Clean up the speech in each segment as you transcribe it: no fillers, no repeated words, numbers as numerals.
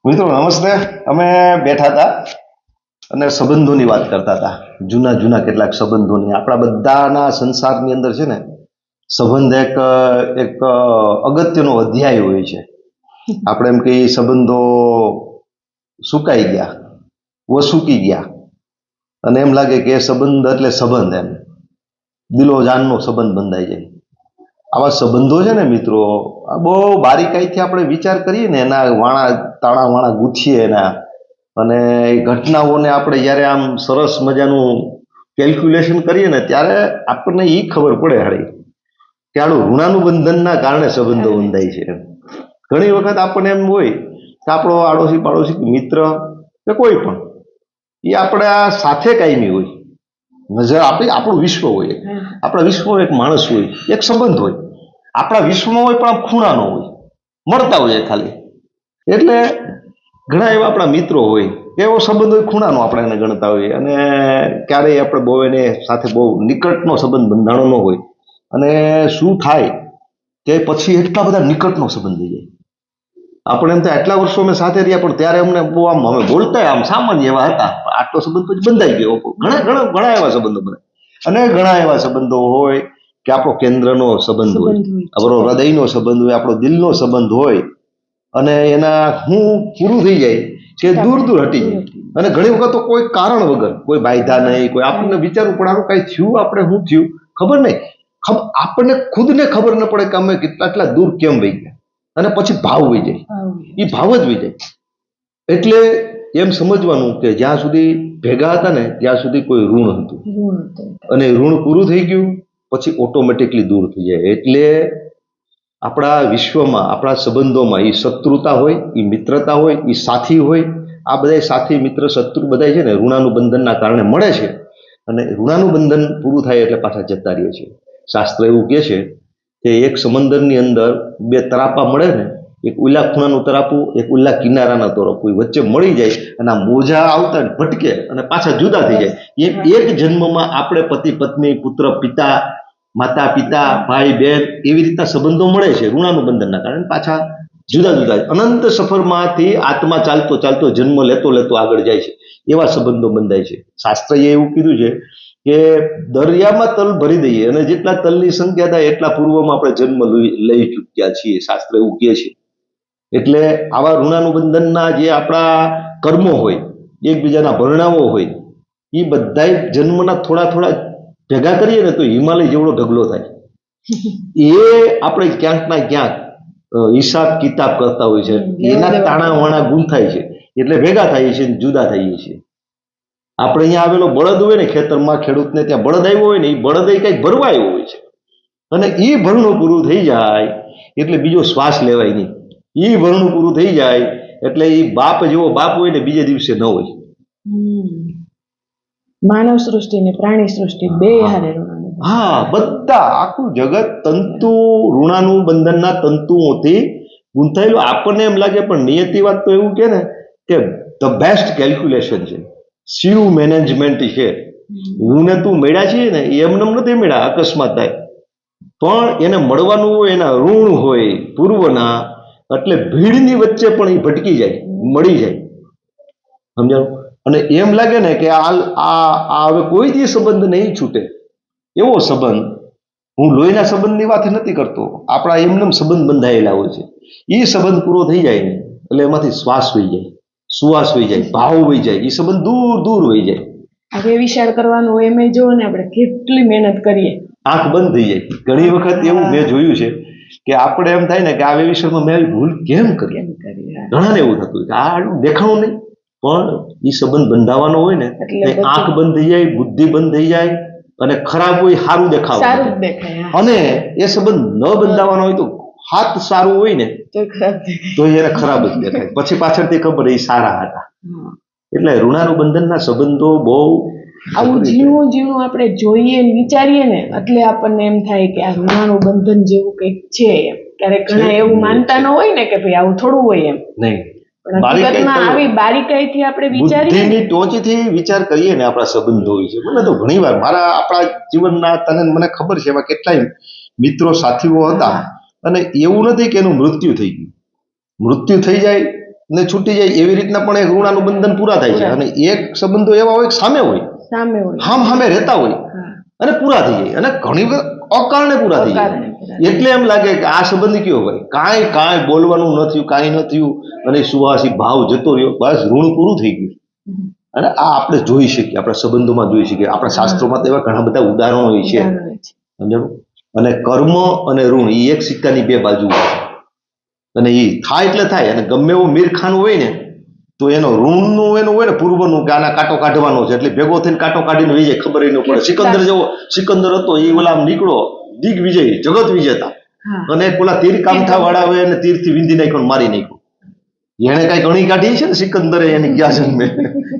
મિત્રો નમસ્તે. અમે બેઠા હતા અને સંબંધોની વાત કરતા હતા. જૂના જૂના કેટલાક સંબંધોની. આપણા બધાના સંસારની અંદર છે ને, સંબંધ એક એક અગત્યનો અધ્યાય હોય છે. આપણે એમ કહીએ સંબંધો સુકાઈ ગયા, વસુકી ગયા, અને એમ લાગે કે એ સંબંધ એટલે સંબંધ, એમ દિલો જાનનો સંબંધ બંધાઈ જાય. આવા સંબંધો છે ને મિત્રો, આ બહુ બારીકાઈથી આપણે વિચાર કરીએ ને, એના તાણા વાણા ગૂંથીએ એના, અને એ ઘટનાઓને આપણે જ્યારે આમ સરસ મજાનું કેલ્ક્યુલેશન કરીએ ને, ત્યારે આપણને એ ખબર પડે હારી કે આનું ઋણાનુબંધનના કારણે સંબંધો બંધાય છે. ઘણી વખત આપણને એમ હોય કે આપણો આડોશી પાડોશી મિત્ર કે કોઈ પણ, એ આપણા સાથે કાયમી હોય, નજર આપણી આપણું વિશ્વ હોય, આપણા વિશ્વમાં એક માણસ હોય, એક સંબંધ હોય, આપણા વિશ્વમાં હોય પણ આમ ખૂણાનો હોય, મળતા હોય ખાલી. એટલે ઘણા એવા આપણા મિત્રો હોય, એવો સંબંધ હોય ખૂણાનો આપણે એને ગણતા હોઈએ, અને ક્યારેય આપણે બહુ એને સાથે બહુ નિકટનો સંબંધ બંધાણો ન હોય. અને શું થાય કે પછી એટલા બધા નિકટનો સંબંધ થઈ જાય. આપણે એમ થાય આટલા વર્ષો અમે સાથે રહ્યા, પણ ત્યારે અમને બહુ આમ અમે બોલતા આમ સામાન્ય એવા હતા, આટલો સંબંધ પછી બંધાઈ ગયો. ઘણા ઘણા ઘણા એવા સંબંધો બને. અને ઘણા એવા સંબંધો હોય કે આપણો કેન્દ્રનો સંબંધ હોય, આપણો હૃદયનો સંબંધ હોય, આપણો દિલનો સંબંધ હોય, અને એના હું પૂરું થઈ જાય કે દૂર દૂર હટી જાય. અને ઘણી વખત તો કોઈ કારણ વગર, કોઈ બાયધા નહીં, કોઈ આપણને વિચારવું પણ આનું કાંઈ થયું, આપણે શું થયું ખબર નહીં, આપણને ખુદને ખબર ન પડે કે અમે આટલા દૂર કેમ વહી ગયા. અને પછી ભાવ વહી જાય, એ ભાવ જ વહી જાય. એટલે એમ સમજવાનું કે જ્યાં સુધી ભેગા હતા ને, ત્યાં સુધી કોઈ ઋણ હતું, અને ઋણ પૂરું થઈ ગયું પછી ઓટોમેટિકલી દૂર થઈ જાય. એટલે આપણા વિશ્વમાં, આપણા સંબંધોમાં, એ શત્રુતા હોય, એ મિત્રતા હોય, એ સાથી હોય, આ બધા સાથી મિત્ર શત્રુ બધા છે ને ઋણાનુબંધનના કારણે મળે છે. અને ઋણાનુબંધન પૂરું થાય એટલે પાછા જતા રહે છે. શાસ્ત્ર એવું કહે છે કે એક સમંદરની અંદર બે તરાપા મળે ને, એક ઉલ્લા ખૂણાનું તરાપું, એક ઉલ્લા કિનારાના તરાપું, વચ્ચે મળી જાય અને આ મોજા આવતા ભટકે અને પાછા જુદા થઈ જાય. એક જન્મમાં આપણે પતિ પત્ની, પુત્ર પિતા, માતા પિતા, ભાઈ બહેન, એવી રીતના સંબંધો મળે છે ઋણાનુબંધનના કારણે. પાછા જુદા જુદા અનંત સફરમાંથી આત્મા ચાલતો ચાલતો જન્મ લેતો લેતો આગળ જાય છે. એવા સંબંધો બંધાય છે. શાસ્ત્રએ એવું કીધું છે કે દરિયામાં તલ ભરી દઈએ અને જેટલા તલની સંખ્યા થાય એટલા પૂર્વમાં આપણે જન્મ લઈ ચૂક્યા છીએ, શાસ્ત્ર એવું કહે છે. એટલે આવા ઋણાનુબંધનના જે આપણા કર્મો હોય, એકબીજાના ભરણાઓ હોય, એ બધા જન્મના થોડા થોડા ભેગા કરીએ ને તો હિમાલય જેવડો ઢગલો થાય. એ આપણે ક્યાંક ના ક્યાંક હિસાબ કિતાબ કરતા હોય છે, એના તાણા વાણા ગૂંથાય છે, એટલે ભેગા થઈએ છીએ, જુદા થઈએ છીએ. આપણે અહીંયા આવેલો બળદ હોય ને, ખેતરમાં ખેડૂતને ત્યાં બળદ આવ્યો હોય ને, એ બળદ કંઈક ભરવા આવ્યો હોય છે, અને એ ભરણું પૂરું થઈ જાય એટલે બીજો શ્વાસ લેવાય નહીં. એ ભરણું પૂરું થઈ જાય એટલે એ બાપ જેવો બાપ હોય ને, બીજે દિવસે ન હોય. માનવ સૃષ્ટિ ને પ્રાણી સૃષ્ટિ બે હારે હા, બધા આખું જગત તંતુ ઋણાનુબંધનના તંતુઓથી ગૂંથાયેલું. આપણને એમ લાગે પણ નિયતિ વાત તો એવું કે ને કે ધ બેસ્ટ કેલ્ક્યુલેશન છે, સીવ મેનેજમેન્ટ છે. હું ને તું મળ્યા છીએ ને, એમને નથી મળ્યા, અકસ્માત થાય, પણ એને મળવાનું હોય, એના ઋણ હોય પૂર્વના, એટલે ભીડની વચ્ચે પણ એ ભટકી જાય, મળી જાય. સમજાણું? અને એમ લાગે ને કે આ હવે કોઈ દી સંબંધ નહીં છૂટે, એવો સંબંધ. હું લોહીના સંબંધની વાત નથી કરતો, આપણા એમને સંબંધ બંધાયેલા હોય છે. એ સંબંધ પૂરો થઈ જાય ને એટલે એમાંથી શ્વાસ વહી જાય, સુવાસ વહી જાય, ભાવ વહી જાય, એ સંબંધ દૂર દૂર વહી જાય. હવે વિચાર કરવાનું હોય એમ જો ને, આપણે કેટલી મહેનત કરીએ, આંખ બંધ થઈ જાય. ઘણી વખત એવું મેં જોયું છે કે આપણે એમ થાય ને કે આ વિષયમાં મેં આવી ભૂલ કેમ કરી. ઘણાને એવું થતું કે આ દેખાવું નહીં, પણ એ સંબંધ બંધાવાનો હોય ને એટલે આંખ બંધ થઈ જાય, બુદ્ધિ બંધ થઈ જાય, અને ખરાબ હોય સારું દેખાય, અને એ સંબંધ ન બંધાવાનો હોય તો હાથ સારું હોય ને તો એને ખરાબ જ દેખાય. પછી પાછળથી ખબર એ સારા હતા. એટલે ઋણાનુબંધનના સંબંધો બહુ આવું ઝીણું ઝીણું આપણે જોઈએ ને વિચારીએ ને, એટલે આપણને એમ થાય કે આ ઋણાનુબંધન જેવું કંઈક છે. ક્યારેક ઘણા એવું માનતા ન હોય ને કે ભાઈ આવું થોડું હોય એમ નહીં, આવી બારીકાઈથી આપણે વિચારીએ, ટોચથી વિચાર કરીએ ને આપણા સંબંધો હોય છે. મને તો ઘણી વાર આપણા જીવનના, તને મને ખબર છે, એવા કેટલાય મિત્રો સાથીઓ હતા, અને એવું નથી કે એનું મૃત્યુ થઈ ગયું. મૃત્યુ થઈ જાય ને છૂટી જાય એવી રીતના પણ એક ઋણાનું બંધન પૂરા થાય છે. અને એક સંબંધો એવા હોય કે સામે હોય, સામે હોય. સામે રહેતા હોય હા. અને પૂરા થઈ જાય, અને ઘણી વખત અકારણે પૂરા થઈ જાય. અકારણે પૂરા. એટલે એમ લાગે કે આ સંબંધ કેવો હોય, કાંઈ બોલવાનું ન થયું, કાંઈ ન થયું, અને સુવાસી ભાવ જતો રહ્યો, બસ ઋણ પૂરું થઈ ગયું. અને આ આપણે જોઈ શકીએ, આપણા સંબંધોમાં જોઈ શકીએ, આપણા શાસ્ત્રોમાં તો એવા ઘણા બધા ઉદાહરણો હોય છે. ઉદાહરણો છે. સમજાણું? અને કર્મ અને ઋણ એ એક સિક્કાની બે બાજુ હોય છે. અને એ થાય એટલે થાય, અને ગમે એવું મીરખાનું હોય ને તો એનો ઋણનું એનું હોય ને પૂર્વનું કે આના કાંટો કાઢવાનો છે, એટલે ભેગો થઈને કાંટો કાઢીને વહી જાય, ખબર ય ન પડે. સિકંદર હતો એ ઓલા આમ નીકળો દિગ્વિજય, જગત વિજેતા, હા. અને પેલા તીર કામઠા વાળા હોય અને તીરથી વિંધી નાખ્યો ને મારી નાખ્યો. એને કઈ ગણી કાઢી છે ને સિકંદરે એની ગયા જન્મે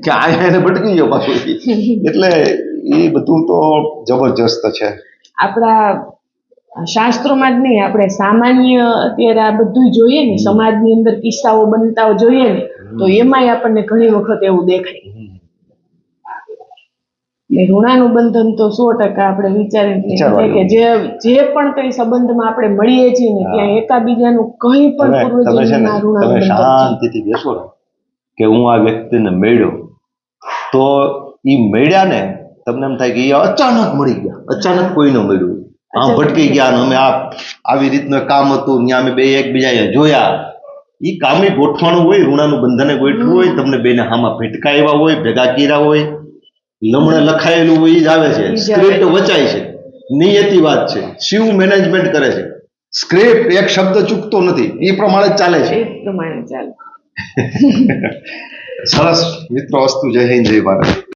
કે આ એને ભટકી ગયો પાછું. એટલે એ બધું તો જબરજસ્ત છે. આપણા શાસ્ત્રોમાં જ નહીં, આપણે સામાન્ય અત્યારે આ બધું જોઈએ ને, સમાજની અંદર કિસ્સાઓ બનતા જોઈએ ને, તો એમાંય આપણને ઘણી વખત એવું દેખાય. ને ઋણાનું બંધન તો 100% આપણે વિચારીએ કે જે પણ કઈ સંબંધમાં આપણે મળીએ છીએ ને ત્યાં એકાબીજાનું કંઈ પણ પૂર્વજન્મના ઋણાનું તમે બંધન છે. શાંતિથી બેસો ને કે હું આ વ્યક્તિને મળ્યો, તો એ મળ્યા ને તમને એમ થાય કે એ અચાનક મળી ગયા, અચાનક કોઈને મળ્યું, આમ ભટકી ગયા, અને અમે આવી રીતનું કામ હતું, ત્યાં અમે બે એકબીજા જોયા. એ કામની ગોઠવાણું હોય, ઋણાનું બંધને ગોઠવું હોય, તમને બેને હામાં ભટકાવ્યા હોય, ભેગા કર્યા હોય, લમણે લખાયેલું હોય, એ જ આવે છે. સ્ક્રિપ્ટ વચાય છે, નિયતિ વાત છે, શિવ મેનેજમેન્ટ કરે છે. સ્ક્રિપ્ટ એક શબ્દ ચૂકતો નથી, એ પ્રમાણે જ ચાલે છે. એ પ્રમાણે ચાલે. સરસ મિત્રો, અસ્તુ, જય હિન્દ, જય ભારત.